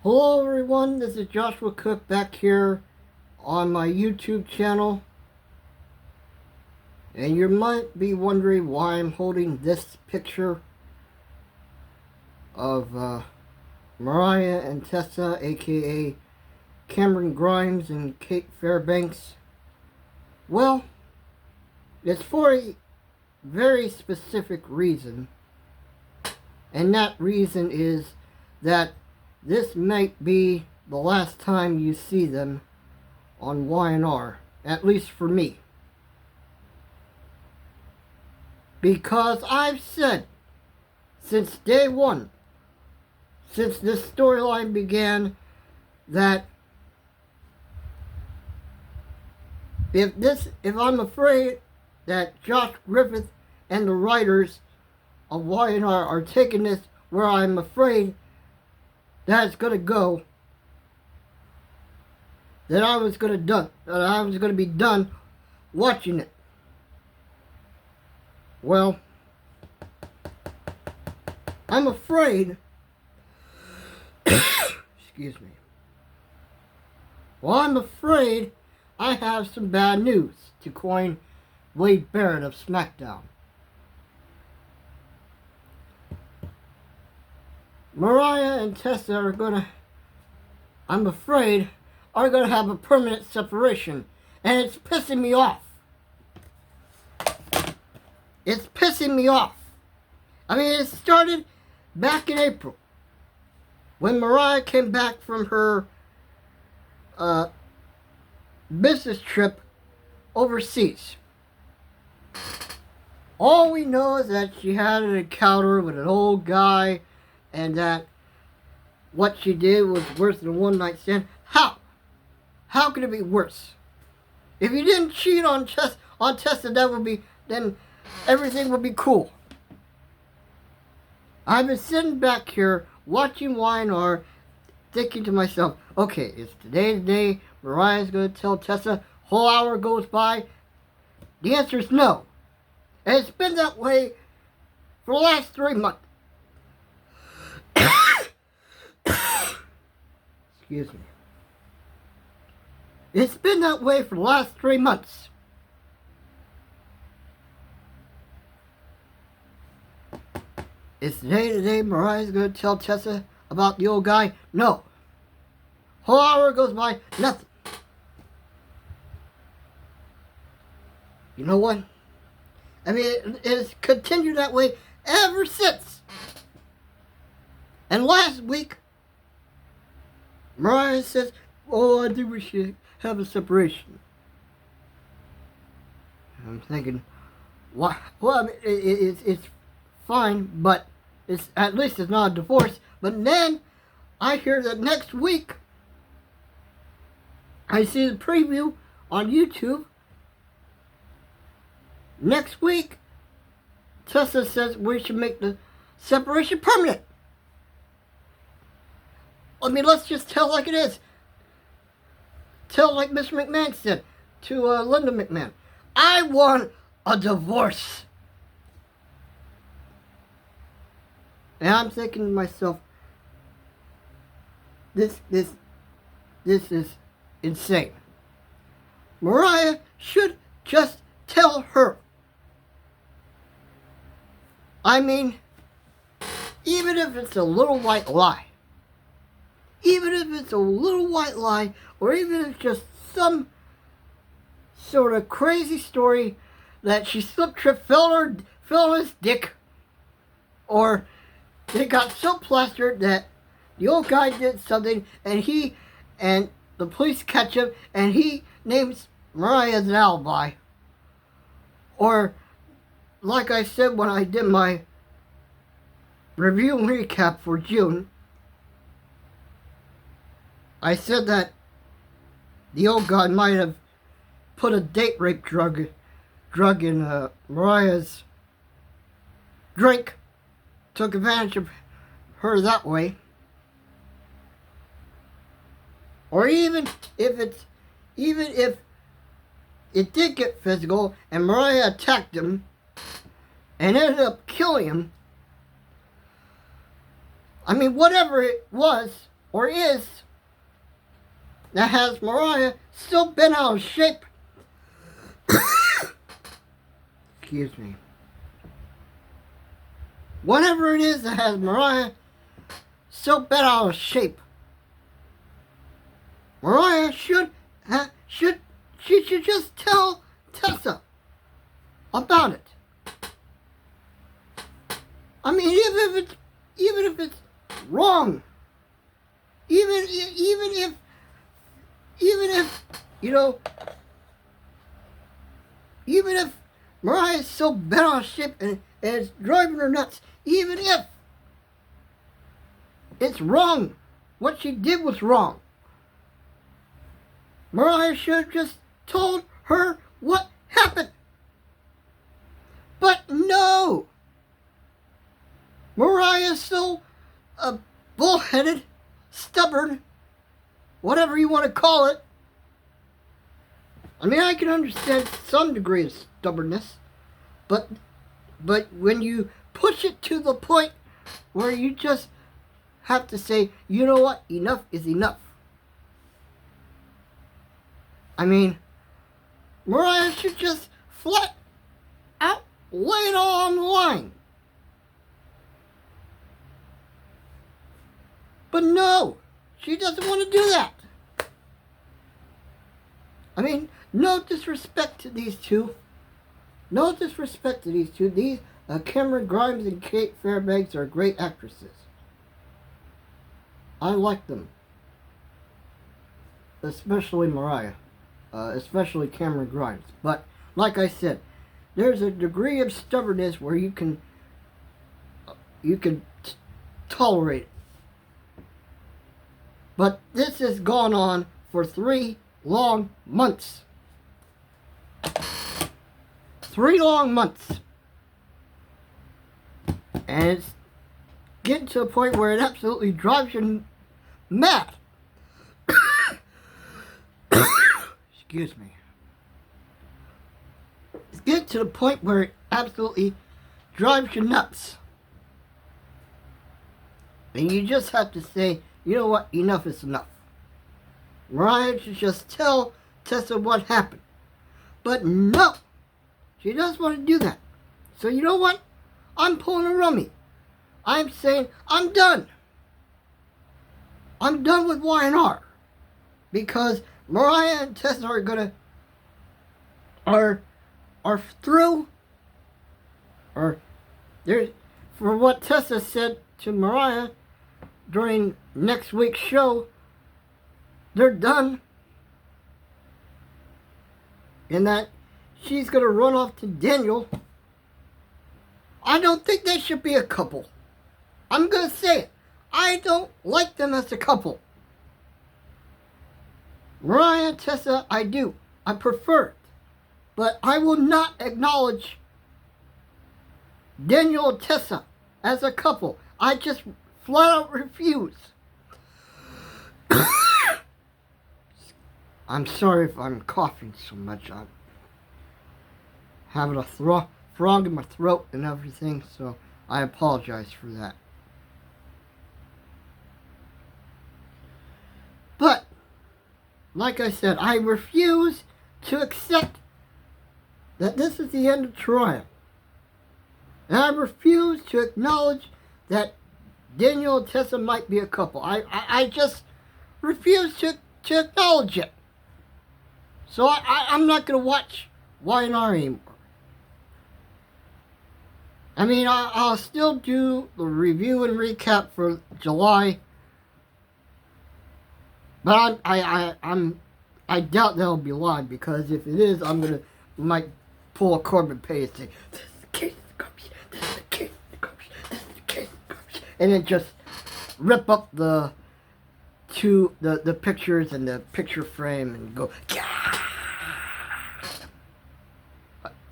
Hello everyone, this is Joshua Cook back here on my YouTube channel. And you might be wondering why I'm holding this picture of Mariah and Tessa, aka Cameron Grimes and Kate Fairbanks. Well, it's for a very specific reason. And that reason is that this might be the last time you see them on Y&R, at least for me. Because I've said since day one, since this storyline began, that if I'm afraid that Josh Griffith and the writers of Y&R are taking this where I'm afraid that it's going to go, that I was going to be done watching it. Well, I'm afraid, excuse me. Well, I'm afraid I have some bad news, to coin Wade Barrett of SmackDown. Mariah and Tessa I'm afraid, are going to have a permanent separation. And it's pissing me off. It's pissing me off. I mean, it started back in April, when Mariah came back from her business trip overseas. All we know is that she had an encounter with an old guy, and that what she did was worse than a one-night stand. How? How could it be worse? If you didn't cheat on Tessa, then everything would be cool. I've been sitting back here watching Y&R, thinking to myself, okay, is today the day Mariah's going to tell Tessa? Whole hour goes by. The answer is no. And it's been that way for the last 3 months. Excuse me. It's been that way for the last 3 months. Is today the day Mariah's going to tell Tessa about the old guy? No. Whole hour goes by, nothing. You know what? I mean, it's continued that way ever since. And last week, Mariah says, oh, I think we should have a separation. I'm thinking, why? Well, I mean, it's fine, but at least it's not a divorce. But then I hear that next week, I see the preview on YouTube. Next week, Tessa says we should make the separation permanent. I mean, let's just tell like it is. Tell like Mr. McMahon said to Linda McMahon. I want a divorce. And I'm thinking to myself, this is insane. Mariah should just tell her. I mean, even if it's a little white lie. Even if it's a little white lie, or even if it's just some sort of crazy story that she slipped, tripped, fell on his dick, or it got so plastered that the old guy did something, and the police catch him, and he names Mariah as an alibi. Or, like I said when I did my review and recap for June, I said that the old guy might have put a date rape drug in Mariah's drink, took advantage of her that way. Or even if it did get physical and Mariah attacked him and ended up killing him, I mean, whatever it was, or is, that has Mariah still bent out of shape. Excuse me. Whatever it is that has Mariah still bent out of shape, Mariah should just tell Tessa about it. I mean, even if it's wrong, even if you know, even if Mariah is so bent out of shape and it's driving her nuts, even if it's wrong, what she did was wrong, Mariah should have just told her what happened. But no! Mariah's so bullheaded, stubborn, whatever you want to call it. I mean, I can understand some degree of stubbornness, but when you push it to the point where you just have to say, you know what, enough is enough. I mean, Mariah should just flat out lay it all on the line. But no, she doesn't want to do that. I mean, no disrespect to these two. No disrespect to these two. These Cameron Grimes and Kate Fairbanks are great actresses. I like them. Especially Mariah. Especially Cameron Grimes. But, like I said, there's a degree of stubbornness where you can tolerate it. But this has gone on for 3 long months. 3 long months. And it's getting to a point where it absolutely drives you mad. Excuse me. It's getting to the point where it absolutely drives you nuts. And you just have to say, you know what, enough is enough. Mariah should just tell Tessa what happened. But no, she doesn't want to do that. So you know what? I'm pulling a rummy. I'm saying, I'm done. I'm done with Y&R. Because Mariah and Tessa are through. Or, for what Tessa said to Mariah during next week's show, they're done. And that she's going to run off to Daniel. I don't think they should be a couple. I'm going to say it. I don't like them as a couple. Mariah and Tessa, I do. I prefer it. But I will not acknowledge Daniel and Tessa as a couple. I just flat out refuse. I'm sorry if I'm coughing so much. I'm having a frog in my throat and everything, so I apologize for that. But, like I said, I refuse to accept that this is the end of trial. And I refuse to acknowledge that Daniel and Tessa might be a couple. I just refuse to acknowledge it. So I'm not going to watch Y&R anymore. I mean, I'll still do the review and recap for July. But I doubt that'll be live, because if it is, might pull a Corbin Pay and say, this is the case of the garbage, this is the case of the garbage, this is the case of the garbage. And then just rip up the pictures and the picture frame and go,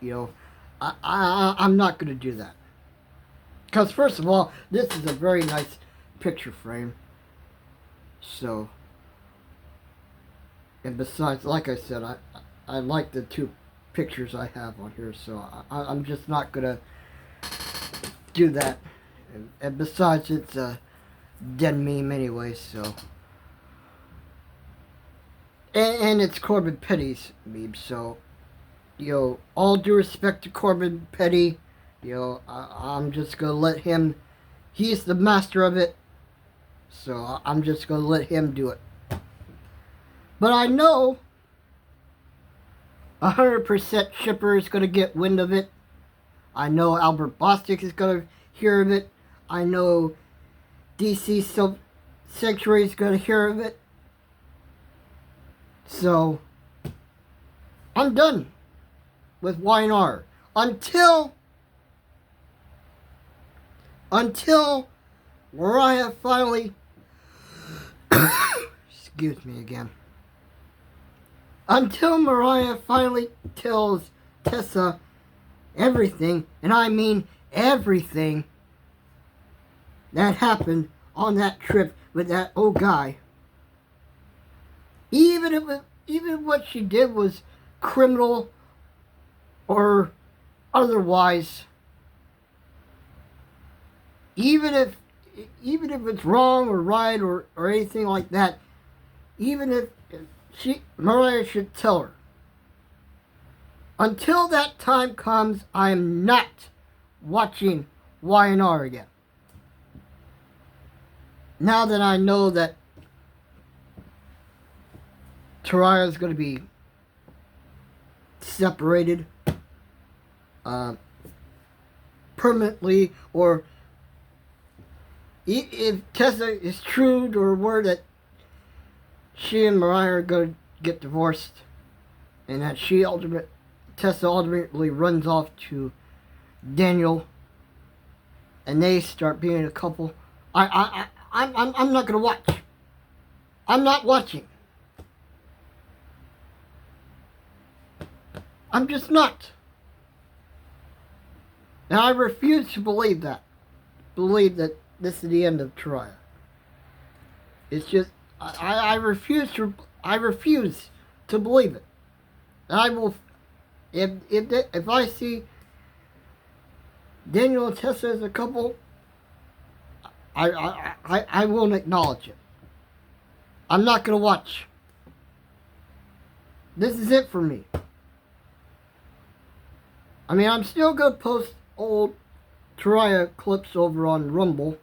you know, I'm not going to do that. Because first of all, this is a very nice picture frame. So, and besides, like I said, I like the 2 pictures I have on here, so I'm just not going to do that. And besides, it's dead meme anyway, so. And it's Corbin Petty's meme, so, all due respect to Corbin Petty, I'm just gonna let him, he's the master of it, so I'm just gonna let him do it. But I know 100% Shipper is gonna get wind of it. I know Albert Bostic is gonna hear of it. I know DC Sanctuary is gonna hear of it. So, I'm done with Y&R until Mariah finally excuse me again. Until Mariah finally tells Tessa everything, and I mean everything, that happened on that trip with that old guy. Even what she did was criminal or otherwise. Even if it's wrong or right or anything like that, even if Mariah should tell her. Until that time comes, I am not watching Y&R again. Now that I know that Mariah is going to be separated permanently, or if Tessa is true to her word that she and Mariah are going to get divorced, and that Tessa ultimately runs off to Daniel, and they start being a couple, I'm not going to watch. I'm not watching. I'm just not. And I refuse to believe that. Believe that this is the end of Mariah. It's just, I refuse to believe it. And I will, if I see Daniel and Tessa as a couple, I won't acknowledge it. I'm not going to watch. This is it for me. I mean, I'm still going to post old Mariah clips over on Rumble.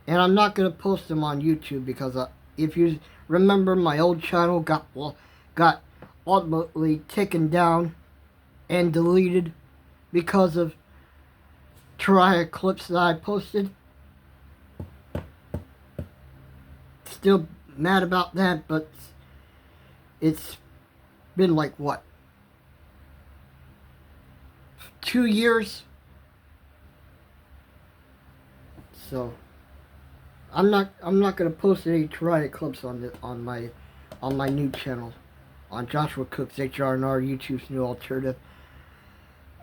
And I'm not going to post them on YouTube because if you remember, my old channel got ultimately taken down and deleted because of Mariah clips that I posted. Still mad about that, but it's been like what? 2 years? So I'm not gonna post any Mariah clips on my new channel, on Joshua Cook's HR&R, YouTube's new alternative.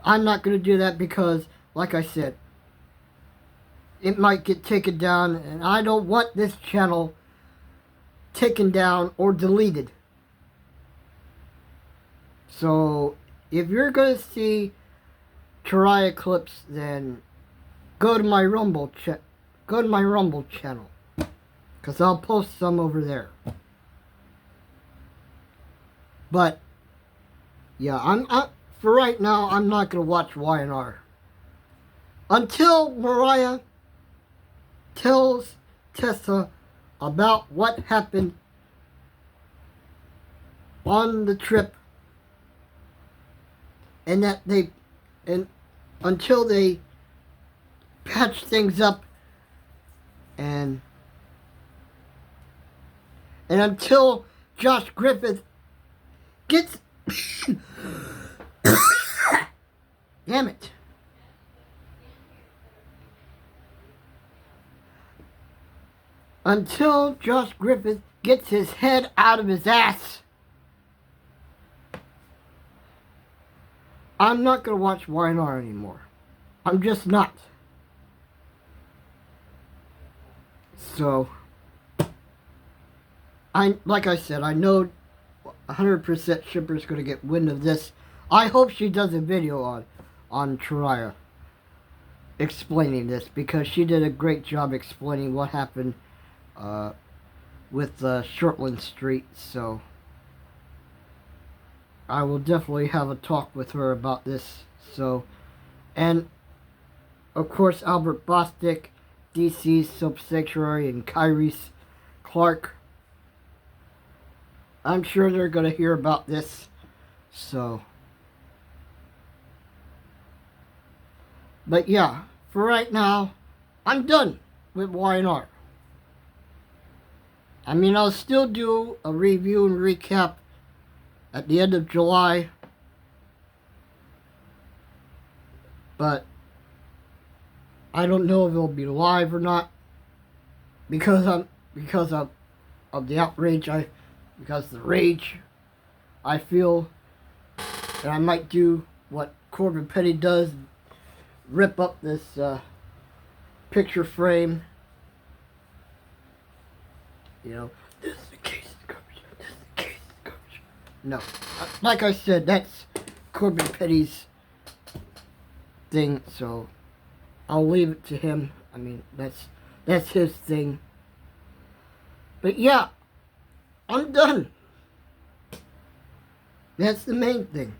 I'm not gonna do that because, like I said, it might get taken down, and I don't want this channel taken down or deleted. So if you're gonna see Mariah clips, then go to my Rumble channel, because I'll post some over there. But yeah, for right now, I'm not gonna watch Y&R until Mariah tells Tessa about what happened on the trip, and until they patch things up, and until Josh Griffith gets damn it. Until Josh Griffith gets his head out of his ass, I'm not going to watch Y&R anymore. I'm just not. So, like I said, I know 100% Shipper's going to get wind of this. I hope she does a video on Mariah. explaining this, because she did a great job explaining what happened with Shortland Street. So I will definitely have a talk with her about this. So, and of course Albert Bostic, DC's Soap Sanctuary, and Kyrie's Clark. I'm sure they're going to hear about this. So, but yeah, for right now, I'm done with Y&R. I mean, I'll still do a review and recap at the end of July, but I don't know if it'll be live or not, because of the outrage, because the rage I feel. And I might do what Corbin Petty does, rip up this picture frame. You know, this is the case of the garbage. This is the case of the garbage. No, like I said, that's Corbin Petty's thing. So I'll leave it to him. I mean, that's his thing. But yeah, I'm done. That's the main thing.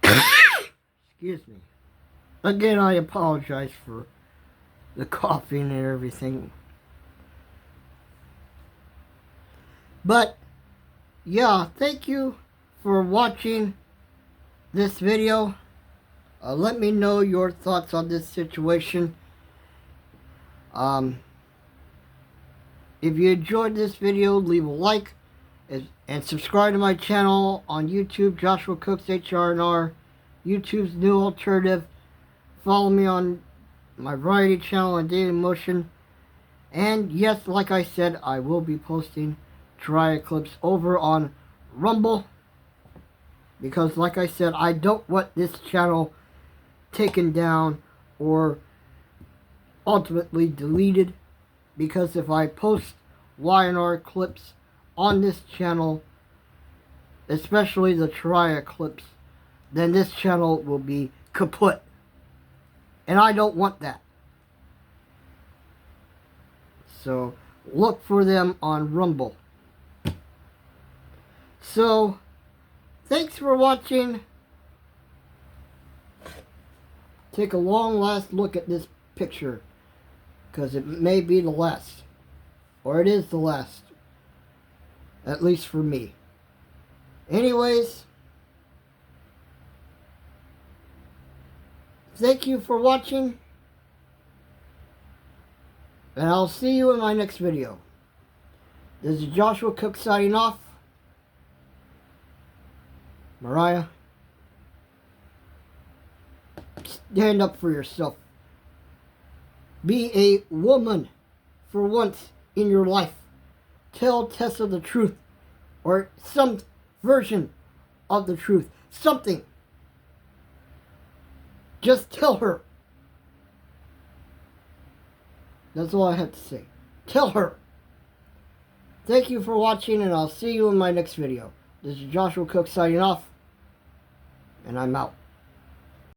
Excuse me. Again, I apologize for the coughing and everything. But, yeah, thank you for watching this video. Let me know your thoughts on this situation. If you enjoyed this video, leave a like and subscribe to my channel on YouTube, Joshua Cooks HRNR, YouTube's new alternative. Follow me on my variety channel on Daily Motion. And yes, like I said, I will be posting trial clips over on Rumble, because like I said, I don't want this channel taken down or ultimately deleted, because if I post Y&R clips on this channel, especially the trial clips, then this channel will be kaput. And I don't want that. So look for them on Rumble. So thanks for watching. Take a long last look at this picture, because it may be the last, or it is the last, at least for me. Anyways, thank you for watching, and I'll see you in my next video. This is Joshua Cook signing off. Mariah, stand up for yourself. Be a woman for once in your life. Tell Tessa the truth, or some version of the truth. Something. Just tell her. That's all I have to say. Tell her. Thank you for watching, and I'll see you in my next video. This is Joshua Cook signing off, and I'm out.